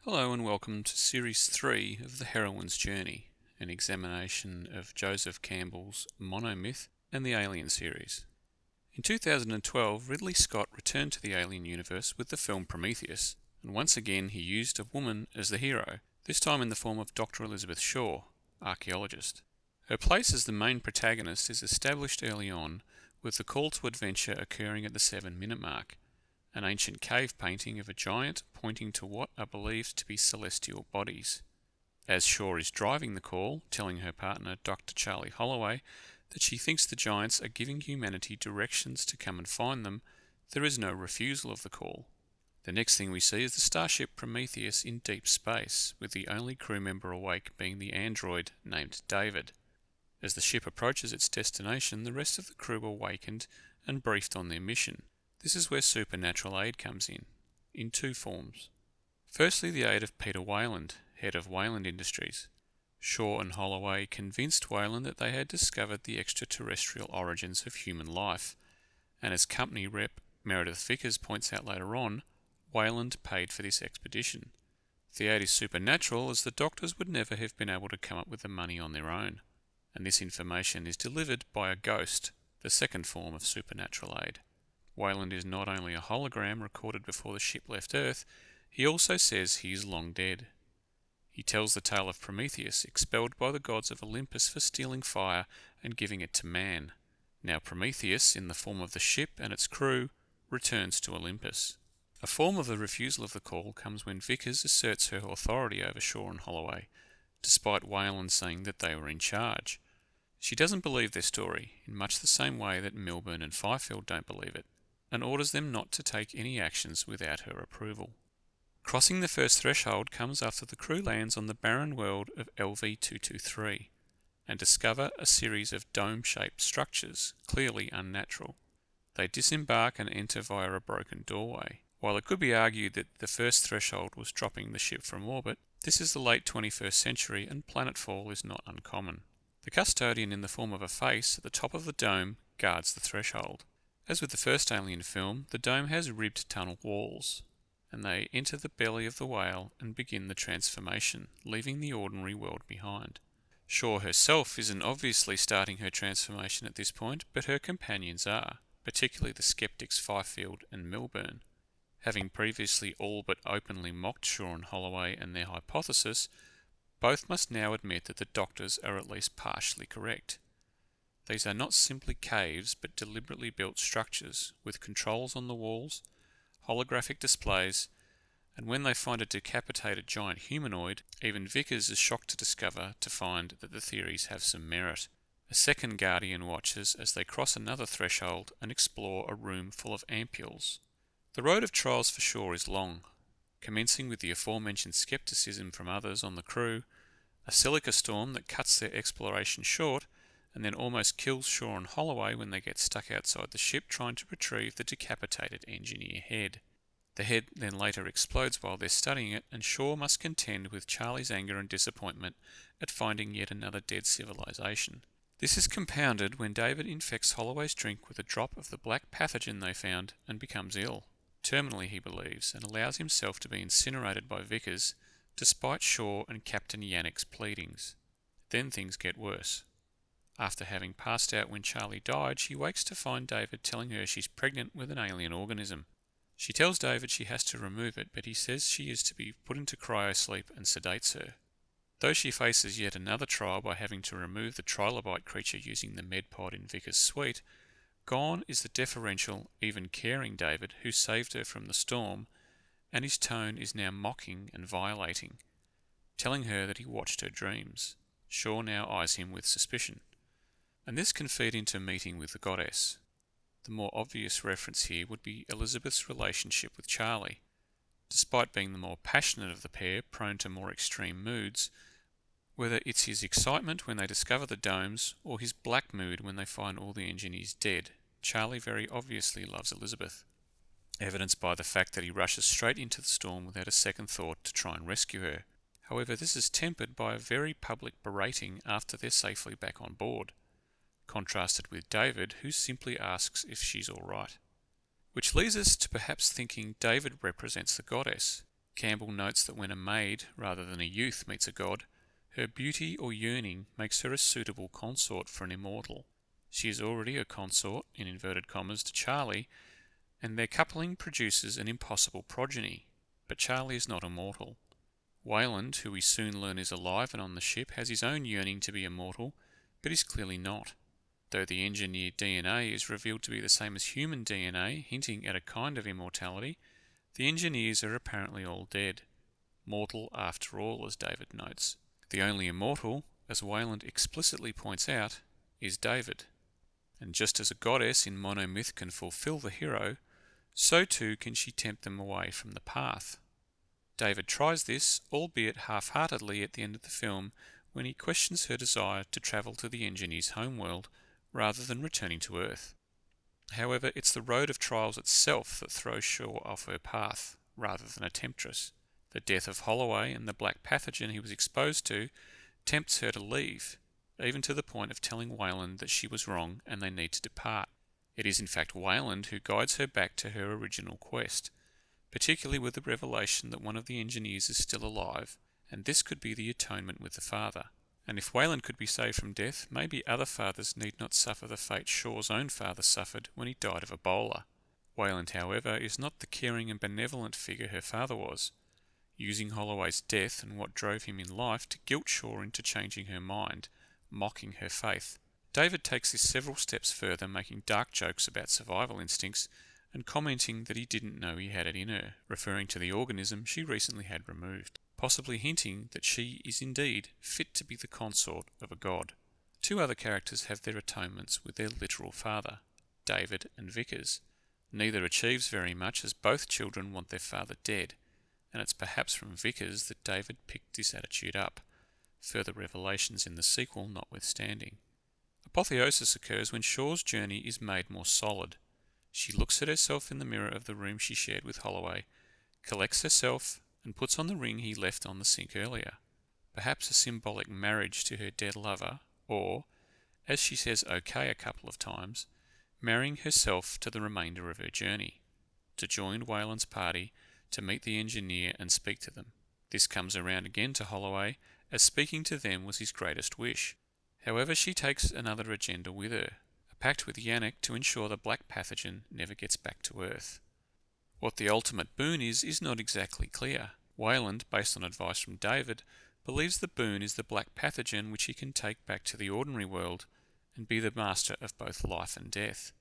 Hello and welcome to Series 3 of The Heroine's Journey, an examination of Joseph Campbell's monomyth and the Alien series. In 2012, Ridley Scott returned to the Alien universe with the film Prometheus, and once again he used a woman as the hero, this time in the form of Dr. Elizabeth Shaw, archaeologist. Her place as the main protagonist is established early on, with the call to adventure occurring at the 7-minute mark, an ancient cave painting of a giant pointing to what are believed to be celestial bodies. As Shaw is driving the call, telling her partner, Dr. Charlie Holloway, that she thinks the giants are giving humanity directions to come and find them, there is no refusal of the call. The next thing we see is the starship Prometheus in deep space, with the only crew member awake being the android named David. As the ship approaches its destination, the rest of the crew are awakened and briefed on their mission. This is where supernatural aid comes in two forms. Firstly, the aid of Peter Weyland, head of Weyland Industries. Shaw and Holloway convinced Weyland that they had discovered the extraterrestrial origins of human life, and as company rep Meredith Vickers points out later on, Weyland paid for this expedition. The aid is supernatural, as the doctors would never have been able to come up with the money on their own, and this information is delivered by a ghost, the second form of supernatural aid. Weyland is not only a hologram recorded before the ship left Earth, he also says he is long dead. He tells the tale of Prometheus, expelled by the gods of Olympus for stealing fire and giving it to man. Now Prometheus, in the form of the ship and its crew, returns to Olympus. A form of the refusal of the call comes when Vickers asserts her authority over Shaw and Holloway, despite Weyland saying that they were in charge. She doesn't believe their story, in much the same way that Milburn and Fifield don't believe it, and orders them not to take any actions without her approval. Crossing the first threshold comes after the crew lands on the barren world of LV-223 and discover a series of dome-shaped structures, clearly unnatural. They disembark and enter via a broken doorway. While it could be argued that the first threshold was dropping the ship from orbit, this is the late 21st century and planetfall is not uncommon. The custodian in the form of a face at the top of the dome guards the threshold. As with the first Alien film, the dome has ribbed tunnel walls, and they enter the belly of the whale and begin the transformation, leaving the ordinary world behind. Shaw herself isn't obviously starting her transformation at this point, but her companions are, particularly the skeptics Fifield and Milburn. Having previously all but openly mocked Shaw and Holloway and their hypothesis, both must now admit that the doctors are at least partially correct. These are not simply caves, but deliberately built structures, with controls on the walls, holographic displays, and when they find a decapitated giant humanoid, even Vickers is shocked to find that the theories have some merit. A second guardian watches as they cross another threshold and explore a room full of ampules. The road of trials for Shaw is long, commencing with the aforementioned skepticism from others on the crew, a silica storm that cuts their exploration short, and then almost kills Shaw and Holloway when they get stuck outside the ship trying to retrieve the decapitated engineer head. The head then later explodes while they're studying it, and Shaw must contend with Charlie's anger and disappointment at finding yet another dead civilization. This is compounded when David infects Holloway's drink with a drop of the black pathogen they found and becomes ill, terminally he believes, and allows himself to be incinerated by Vickers, despite Shaw and Captain Yannick's pleadings. Then things get worse. After having passed out when Charlie died, she wakes to find David telling her she's pregnant with an alien organism. She tells David she has to remove it, but he says she is to be put into cryosleep and sedates her. Though she faces yet another trial by having to remove the trilobite creature using the med pod in Vickers' suite, gone is the deferential, even caring David who saved her from the storm, and his tone is now mocking and violating, telling her that he watched her dreams. Shaw now eyes him with suspicion. And this can feed into meeting with the goddess. The more obvious reference here would be Elizabeth's relationship with Charlie. Despite being the more passionate of the pair, prone to more extreme moods, whether it's his excitement when they discover the domes or his black mood when they find all the engineers dead, Charlie very obviously loves Elizabeth, evidenced by the fact that he rushes straight into the storm without a second thought to try and rescue her. However, this is tempered by a very public berating after they're safely back on board, contrasted with David, who simply asks if she's all right. Which leads us to perhaps thinking David represents the goddess. Campbell notes that when a maid, rather than a youth, meets a god, her beauty or yearning makes her a suitable consort for an immortal. She is already a consort, in inverted commas, to Charlie, and their coupling produces an impossible progeny. But Charlie is not immortal. Wayland, who we soon learn is alive and on the ship, has his own yearning to be immortal, but is clearly not. Though the engineered DNA is revealed to be the same as human DNA, hinting at a kind of immortality, the engineers are apparently all dead. Mortal after all, as David notes. The only immortal, as Wayland explicitly points out, is David. And just as a goddess in monomyth can fulfill the hero, so too can she tempt them away from the path. David tries this, albeit half-heartedly at the end of the film, when he questions her desire to travel to the engineer's homeworld, rather than returning to Earth. However, it's the road of trials itself that throws Shaw off her path, rather than a temptress. The death of Holloway and the black pathogen he was exposed to tempts her to leave, even to the point of telling Wayland that she was wrong and they need to depart. It is in fact Wayland who guides her back to her original quest, particularly with the revelation that one of the engineers is still alive, and this could be the atonement with the father. And if Wayland could be saved from death, maybe other fathers need not suffer the fate Shaw's own father suffered when he died of Ebola. Wayland, however, is not the caring and benevolent figure her father was, using Holloway's death and what drove him in life to guilt Shaw into changing her mind, mocking her faith. David takes this several steps further, making dark jokes about survival instincts and commenting that he didn't know he had it in her, referring to the organism she recently had removed, possibly hinting that she is indeed fit to be the consort of a god. Two other characters have their atonements with their literal father, David and Vickers. Neither achieves very much, as both children want their father dead, and it's perhaps from Vickers that David picked this attitude up, further revelations in the sequel notwithstanding. Apotheosis occurs when Shaw's journey is made more solid. She looks at herself in the mirror of the room she shared with Holloway, collects herself, and puts on the ring he left on the sink earlier. Perhaps a symbolic marriage to her dead lover, or, as she says okay a couple of times, marrying herself to the remainder of her journey, to join Wayland's party, to meet the engineer and speak to them. This comes around again to Holloway, as speaking to them was his greatest wish. However, she takes another agenda with her, a pact with Yannick to ensure the black pathogen never gets back to Earth. What the ultimate Boon is not exactly clear. Wayland, based on advice from David, believes the Boon is the black pathogen which he can take back to the ordinary world and be the master of both life and death.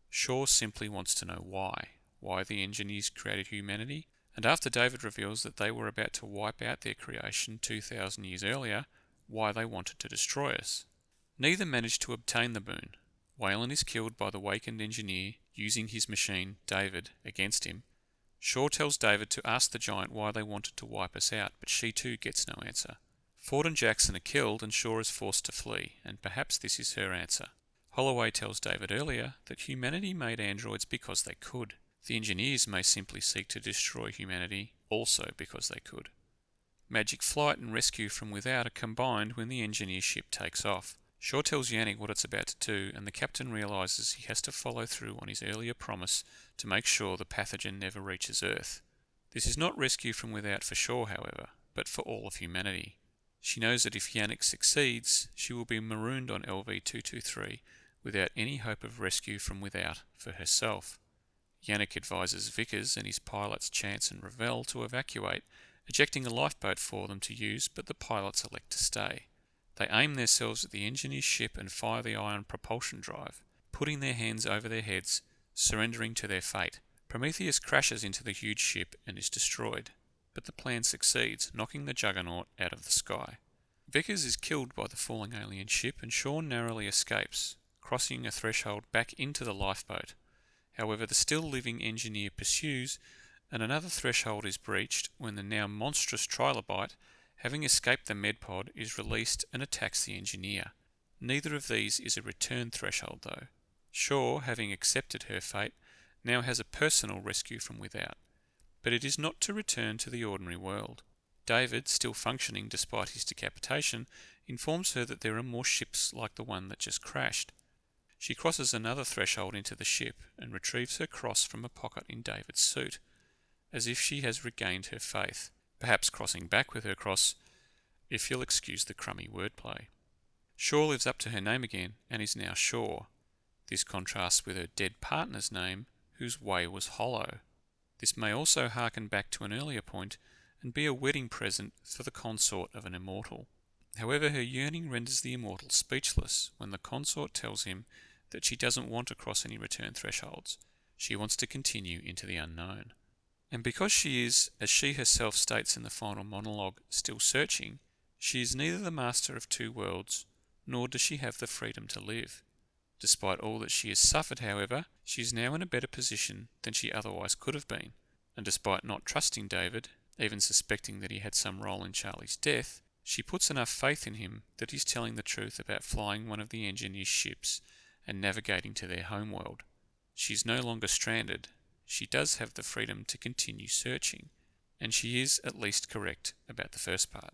Shaw simply wants to know why the engineers created humanity, and after David reveals that they were about to wipe out their creation 2,000 years earlier, why they wanted to destroy us. Neither managed to obtain the Boon. Wayland is killed by the wakened engineer using his machine, David, against him. Shaw tells David to ask the giant why they wanted to wipe us out, but she too gets no answer. Ford and Jackson are killed and Shaw is forced to flee, and perhaps this is her answer. Holloway tells David earlier that humanity made androids because they could. The engineers may simply seek to destroy humanity also because they could. Magic flight and rescue from without are combined when the engineer ship takes off. Shaw tells Yannick what it's about to do, and the captain realises he has to follow through on his earlier promise to make sure the pathogen never reaches Earth. This is not rescue from without for Shaw, however, but for all of humanity. She knows that if Yannick succeeds, she will be marooned on LV-223 without any hope of rescue from without for herself. Yannick advises Vickers and his pilots Chance and Ravel to evacuate, ejecting a lifeboat for them to use, but the pilots elect to stay. They aim themselves at the engineer's ship and fire the ion propulsion drive, putting their hands over their heads, surrendering to their fate. Prometheus crashes into the huge ship and is destroyed, but the plan succeeds, knocking the Juggernaut out of the sky. Vickers is killed by the falling alien ship and Shaw narrowly escapes, crossing a threshold back into the lifeboat. However, the still living engineer pursues, and another threshold is breached when the now monstrous trilobite, having escaped the medpod, is released and attacks the engineer. Neither of these is a return threshold though. Shaw, having accepted her fate, now has a personal rescue from without, but it is not to return to the ordinary world. David, still functioning despite his decapitation, informs her that there are more ships like the one that just crashed. She crosses another threshold into the ship and retrieves her cross from a pocket in David's suit, as if she has regained her faith. perhaps crossing back with her cross, if you'll excuse the crummy wordplay. Shore lives up to her name again, and is now Shore. This contrasts with her dead partner's name, whose way was hollow. This may also harken back to an earlier point, and be a wedding present for the consort of an immortal. However, her yearning renders the immortal speechless when the consort tells him that she doesn't want to cross any return thresholds. She wants to continue into the unknown. And because she is, as she herself states in the final monologue, still searching, she is neither the master of two worlds, nor does she have the freedom to live. Despite all that she has suffered, however, she is now in a better position than she otherwise could have been. And despite not trusting David, even suspecting that he had some role in Charlie's death, she puts enough faith in him that he's telling the truth about flying one of the engineer's ships and navigating to their homeworld. She's no longer stranded. She does have the freedom to continue searching, and she is at least correct about the first part.